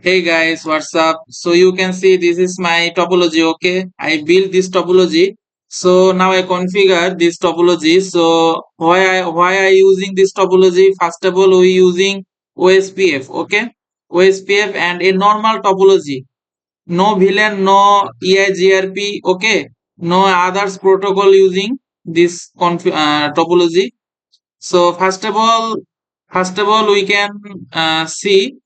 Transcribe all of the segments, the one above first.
Hey guys, what's up? So you can see this is my topology, okay? I built this topology. So now I configure this topology. So why I using this topology? First of all, we using OSPF, okay? OSPF and a normal topology. No villain, no EIGRP, okay? No others protocol using this topology. So first of all, we can see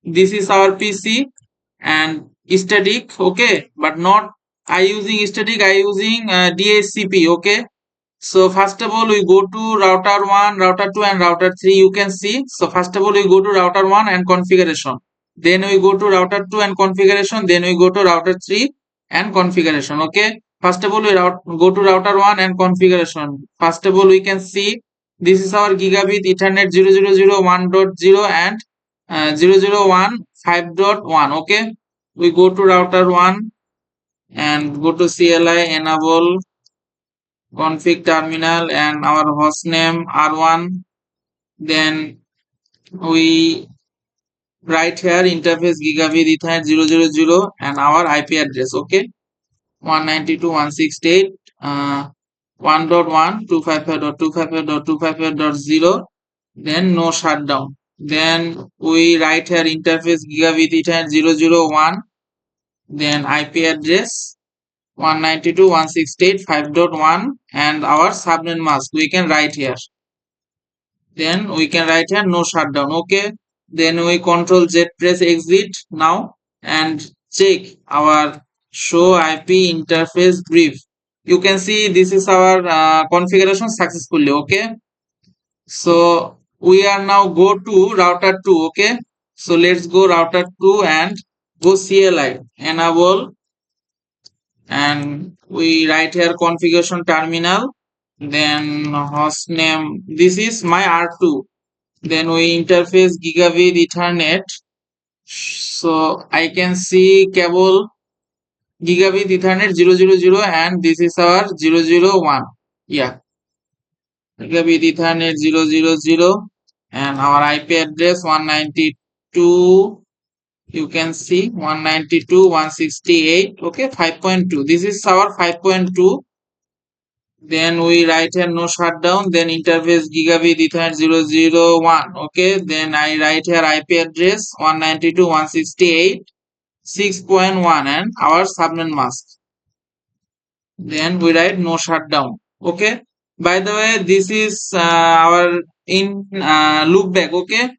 this is our PC and static, okay, but not I using static, I using DHCP, okay. So first of all we go to router 1, router 2 and router 3, you can see. So first of all we go to router 1 and configuration, then we go to router 2 and configuration, then we go to router 3 and configuration, okay. First of all go to router 1 and configuration. First of all we can see this is our gigabit ethernet 0001.0 and 001.5.1, okay. We go to router 1 and go to CLI enable config terminal and our host name R1. Then we write here interface gigabit ethernet 000 and our IP address, okay. 192.168 1.1 255.255.255.0. Then no shutdown. Then we write here interface gigabit ethernet 001, then IP address 192.168.5.1 and our subnet mask we can write here. Then we can write here no shutdown, okay. Then we control Z press exit now and check our show IP interface brief. You can see this is our configuration successfully, okay. So we are now go to router 2, okay. So let's go router 2 and go CLI enable and we write here configuration terminal, then host name, this is my R2, then we interface gigabit ethernet. So I can see cable gigabit ethernet 000 and this is our 001, yeah, gigabit ethernet 000 and our IP address 192, you can see 192.168, okay, 5.2, this is our 5.2. Then we write here no shutdown, then interface gigabit ethernet 001, okay. Then I write here IP address 192.168.6.1 and our subnet mask, then we write no shutdown, okay. By the way, this is our in loopback, okay.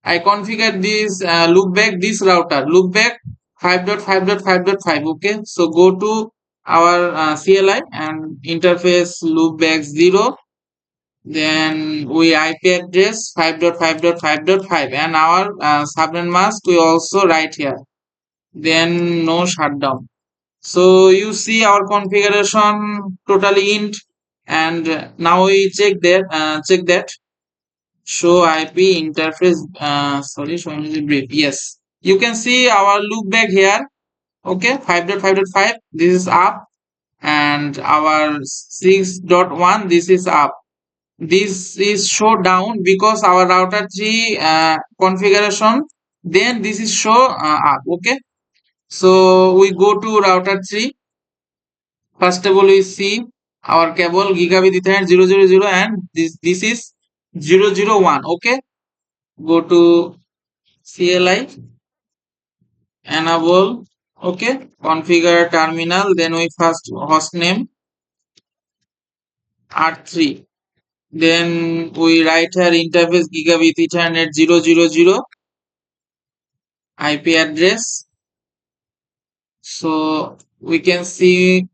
I configured this loopback, this router loopback 5.5.5.5, okay. So go to our CLI and interface loopback 0, then we IP address 5.5.5.5 and our subnet mask we also write here, then no shutdown. So you see our configuration totally int, and now we check that show IP interface sorry, show me the brief, yes, you can see our loopback here, okay. 5.5.5 this is up and our 6.1 this is up. This is show down because our router 3 configuration, then this is show up, okay. So we go to router 3. First of all we see our cable gigabit ethernet 000 and this is 001, okay. Go to CLI enable, okay, configure terminal, then we first host name R3, then we write here interface gigabit ethernet 000 IP address. So we can see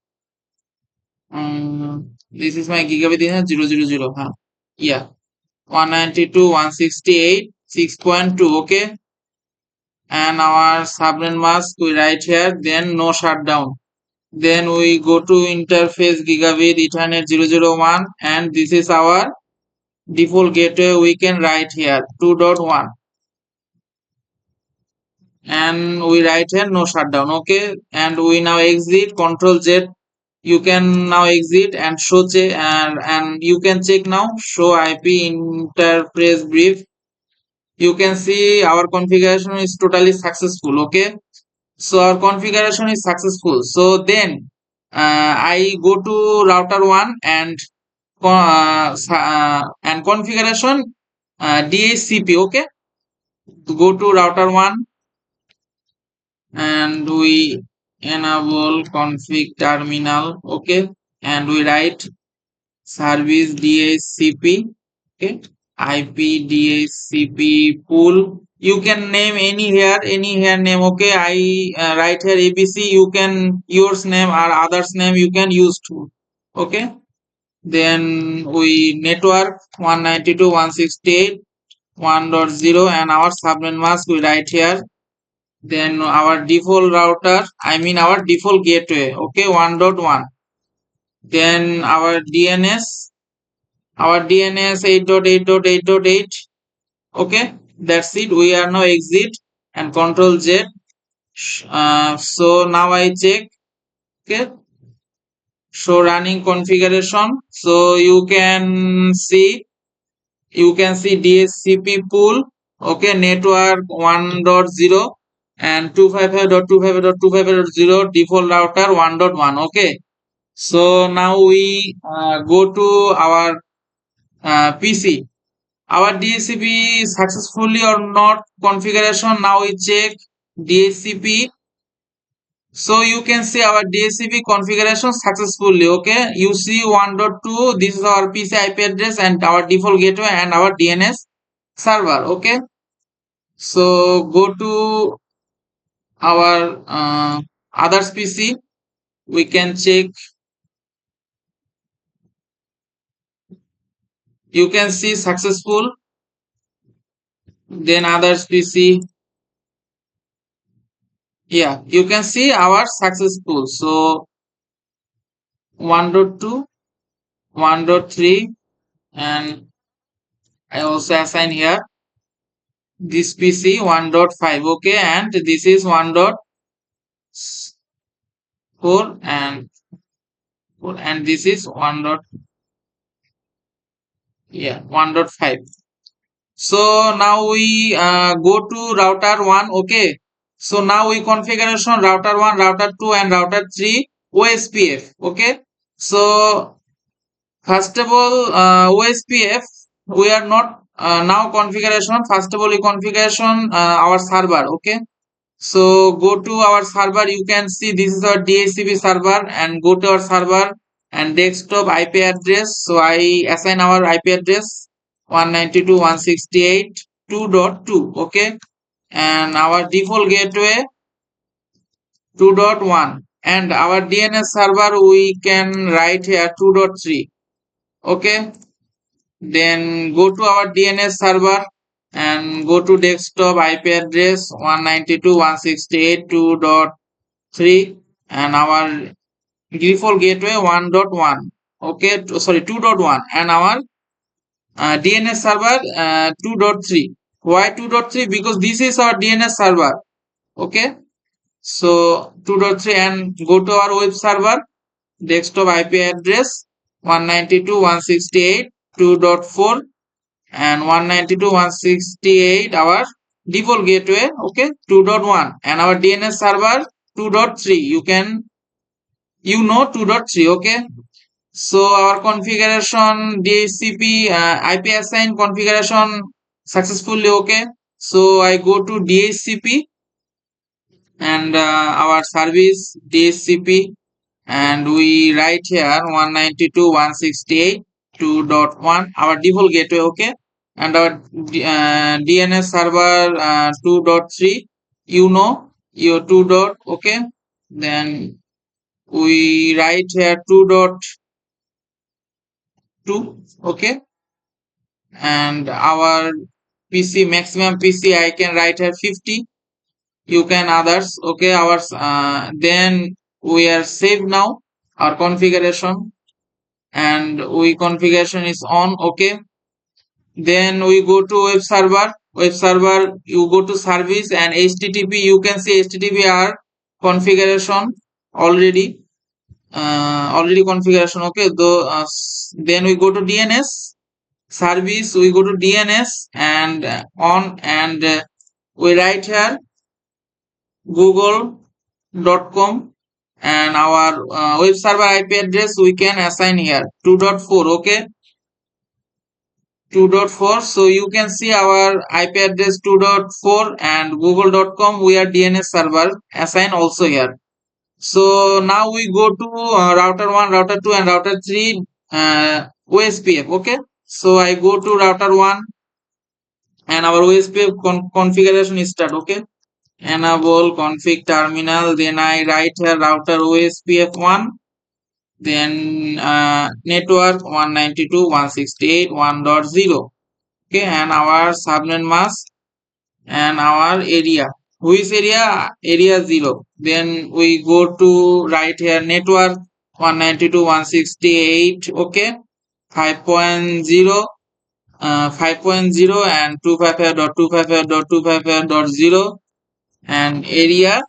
this is my gigabit ethernet 000, huh? Yeah, 192.168.6.2, okay. And our subnet mask we write here, then no shutdown. Then we go to interface gigabit ethernet 001 and this is our default gateway, we can write here 2.1 and we write here no shutdown, okay. And we now exit, control Z, you can now exit and show check and you can check now show IP interface brief, you can see our configuration is totally successful. Okay, so our configuration is successful. So then I go to router 1 and configuration DHCP. Okay, go to router 1 and we enable config terminal. Okay, and we write service DHCP. Okay, IP DHCP pool. You can name any here name. Okay, I write here ABC. You can yours name or others name you can use too. Okay, then we network 192.168.1.0 and our subnet mask we write here. Then our default router, I mean our default gateway. Okay, 1.1. Then our DNS 8.8.8.8. Okay, that's it. We are now exit and control Z. So now I check. Okay, so running configuration. So you can see DHCP pool. Okay, network 1.0 and 255.255.255.0 default router 1.1. Okay, so now we go to our PC. Our DHCP successfully or not configuration. Now we check DHCP. So you can see our DHCP configuration successfully. Okay, you see 1.2. This is our PC IP address and our default gateway and our DNS server. Okay, so go to our others PC. We can check. You can see successful. Then others PC. Yeah, you can see our successful. So 1.2, 1.3, and I also assign here this PC 1.5. Okay, and this is 1.4 and 4, and this is 1. Yeah, 1.5. So now we go to router 1. Okay, so now we configuration router 1, router 2, and router 3 OSPF. Okay, so first of all, OSPF, we are not now configuration. First of all, we configuration our server. Okay, so go to our server. You can see this is our DHCP server, and go to our server and desktop IP address. So I assign our IP address 192.168.2.2. Okay, and our default gateway 2.1, and our DNS server we can write here 2.3. Okay, then go to our DNS server and go to desktop IP address 192.168.2.3 and our default gateway 1.1. Okay, sorry, 2.1, and our DNS server 2.3. Why 2.3? Because this is our DNS server. Okay, so 2.3, and go to our web server desktop IP address 192.168.2.4 and 192.168 our default gateway. Okay, 2.1, and our DNS server 2.3. You know 2.3. Okay, so our configuration DHCP IP assign configuration successfully. Okay, so I go to DHCP and our service DHCP, and we write here 192.168.2.1 our default gateway. Okay, and our DNS server 2.3. You know your 2. Okay, then we write here 2.2. Okay, and our PC maximum PC I can write here 50. You can others. Okay, our then we are saved now our configuration, and we configuration is on. Okay, then we go to web server you go to service and HTTP. You can see HTTP are configuration already configuration. Okay, though then we go to DNS service, we go to DNS and on, and we write here google.com, and our web server IP address we can assign here 2.4. okay, 2.4. So you can see our IP address 2.4, and google.com we are DNS server assign also here. So now we go to router 1, router 2 and router 3 OSPF. okay, so I go to router 1 and our OSPF configuration is start. okay, enable config terminal, then I write here router OSPF1, then network 192.168.1.0. okay, and our subnet mask and our area, which area 0. Then we go to right here network 192.168. okay, 5.0, 5.0 and 255.255.255.0 and area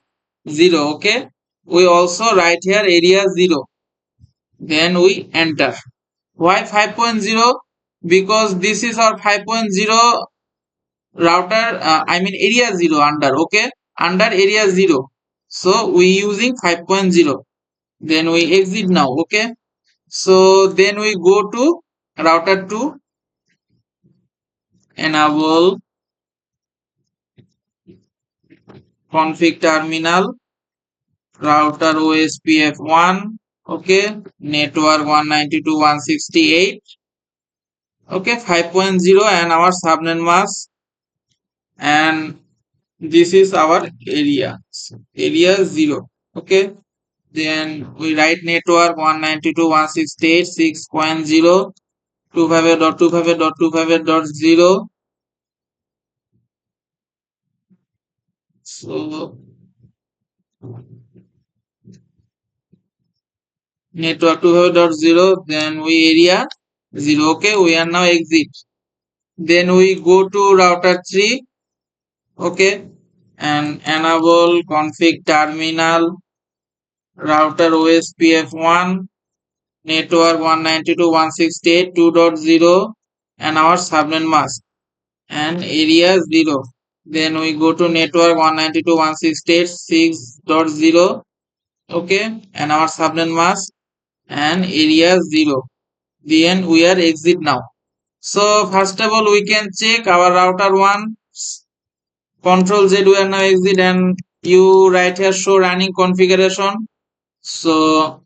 0. okay, we also write here area 0, then we enter. Why 5.0? Because this is our 5.0 router, I mean area 0 under. okay, under area 0, so we using 5.0. then we exit now. okay, so then we go to router 2, enable config terminal, router OSPF1, okay, network 192.168. okay, 5.0 and our subnet mask, and this is our area 0. okay, then we write network 192.168.6.0 255.255.255.0. so network 255.0, then we area 0. okay, we are now exit. Then we go to router 3, okay, and enable config terminal, router OSPF1, network 192.168.2.0 and our subnet mask and area 0. Then we go to network 192.168.6.0, okay, and our subnet mask and area 0. Then we are exit now. So first of all we can check our router 1, control Z, we are now exit, and you write here show running configuration. So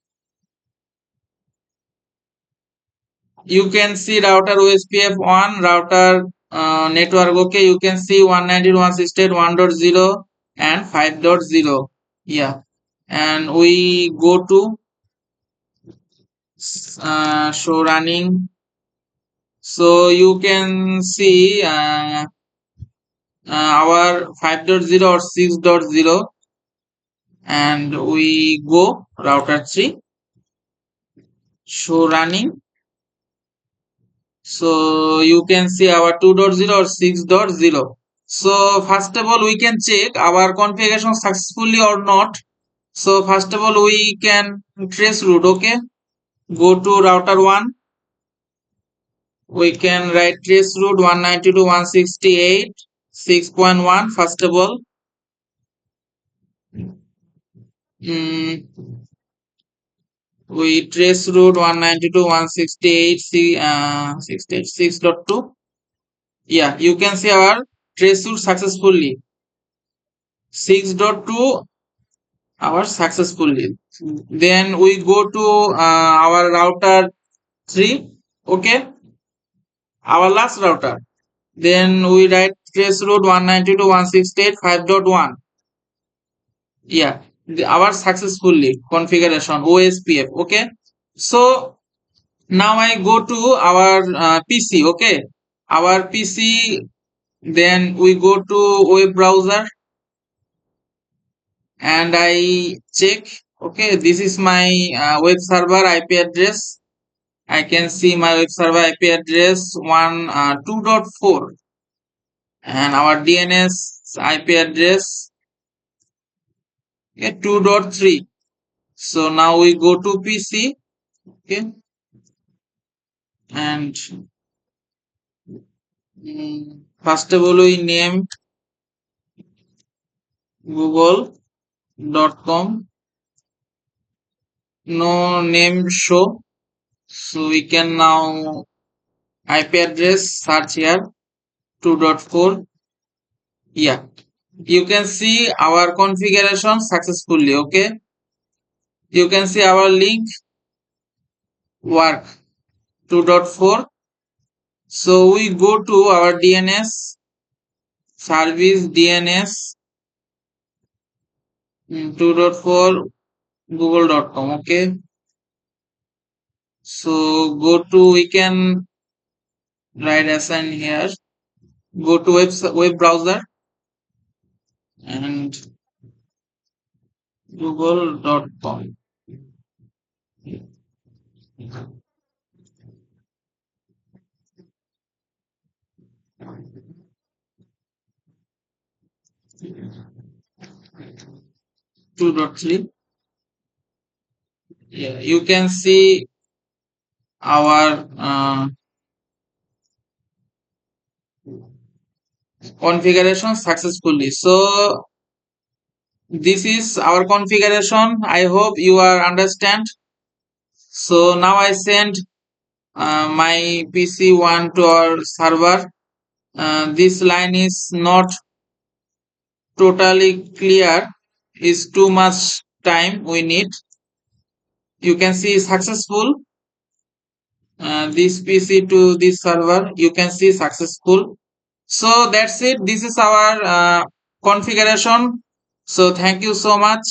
you can see router OSPF1, router network. okay, you can see 192.168.1.0 and 5.0. yeah, and we go to show running. So you can see our 5.0 or 6.0, and we go router 3, show running. So you can see our 2.0 or 6.0. So first of all we can check our configuration successfully or not. So first of all we can trace route. okay, go to router 1, we can write trace route 192.168.6.1. first of all, we trace route 192.168.6.2. yeah, you can see our trace route successfully 6.2 our successfully. Then we go to our router 3, okay, our last router. Then we write trace route 192.168.5.1. yeah, our successfully configuration OSPF. okay, so now I go to our PC. okay, our PC, then we go to web browser and I check. okay, this is my web server IP address. I can see my web server IP address 2.4 and our DNS IP address, okay, 2.3. So now we go to PC. okay, and First of all, we name google.com. No name show. So we can now IP address search here 2.4. Yeah, you can see our configuration successfully. Okay, you can see our link work 2.4. So we go to our DNS service DNS 2.4 google.com. Okay, so go to, we can write assign here, go to web browser and google.com. 2.3. Yeah, you can see our configuration successfully. So this is our configuration. I hope you are understand. So now I send my PC1 to our server. This line is not totally clear. Is too much time we need. You can see successful. This PC to this server. You can see successful. So that's it. This is our configuration. So thank you so much.